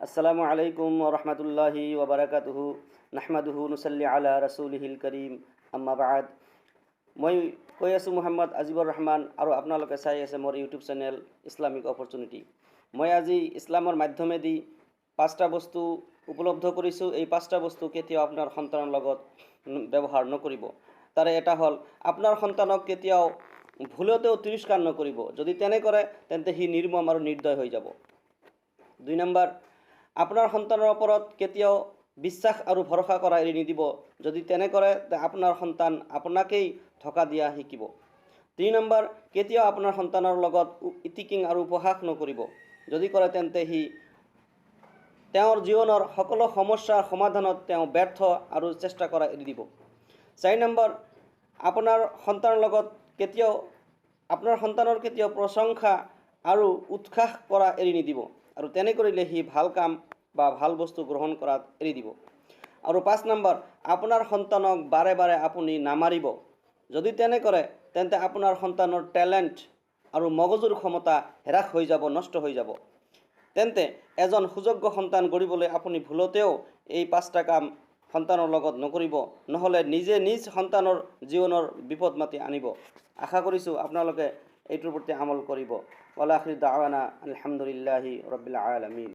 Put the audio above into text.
আসসালামু আলাইকুম ওয়া ৰাহমাতুল্লাহি ওয়া বাৰাকাতুহু নাহমাদুহু নুসাল্লি আলা ৰাসূলিহিল কাৰীম আম্মা বা'দ। মই কৈ আছোঁ মোহাম্মদ আজিবুৰ ৰহমান আৰু আপোনালোকে চাই আছে মোৰ ইউটিউব চেনেল ইছলামিক অপৰচুনিটি। মই আজি ইছলামৰ মাধ্যমেদি 5টা বস্তু উপলব্ধ কৰিছোঁ। এই 5টা বস্তু কেতিয়াও আপোনাৰ সন্তানৰ লগত ব্যৱহাৰ নকৰিব। তাৰে এটা হ'ল আপোনাৰ সন্তানক কেতিয়াও ভুলতেও তিৰস্কাৰ নকৰিব। যদি তেনে কৰে তেন্তে সি নিৰ্মম আৰু নিৰ্দয় হৈ যাব। 2 নম্বৰ, আপোনাৰ সন্তানৰ ওপৰত কেতিয়াও বিশ্বাস আৰু ভৰসা কৰা এৰি নিদিব। যদি তেনে কৰে তে আপোনাৰ সন্তান আপোনাকেই ধোকা দিয়া শিকিব। 3 নম্বৰ, কেতিয়াও আপোনাৰ সন্তানৰ লগত ইটিকিং আৰু উপহাস নকৰিব। যদি কৰে তেন্তে সি তেওঁৰ জীৱনৰ সকলো সমস্যাৰ সমাধানত তেওঁ ব্যৰ্থ আৰু চেষ্টা কৰা এৰি দিব। 4 নম্বৰ, আপোনাৰ সন্তানৰ কেতিয়াও প্ৰশংসা আৰু উৎসাহ কৰা এৰি নিদিব। আৰু তেনে কৰিলে সি ভাল কাম বা ভাল বস্তু গ্ৰহণ কৰাত এৰি দিব। আৰু 5 নম্বৰ, আপোনাৰ সন্তানক বাৰে বাৰে আপুনি নামাৰিব। যদি তেনে কৰে তেন্তে আপোনাৰ সন্তানৰ টেলেণ্ট আৰু মগজুৰ ক্ষমতা হ্ৰাস হৈ যাব, নষ্ট হৈ যাব। তেন্তে এজন সুযোগ্য সন্তান গঢ়িবলৈ আপুনি ভুলতেও এই 5টা কাম সন্তানৰ লগত নকৰিব, নহ'লে নিজে নিজ সন্তানৰ জীৱনৰ বিপদ মাতি আনিব। আশা কৰিছোঁ আপোনালোকে এইটোৰ প্ৰতি আমল কৰিব। ওয়া আখিৰ দাৱানা আলহামদুলিল্লাহি ৰাব্বিল আলামিন।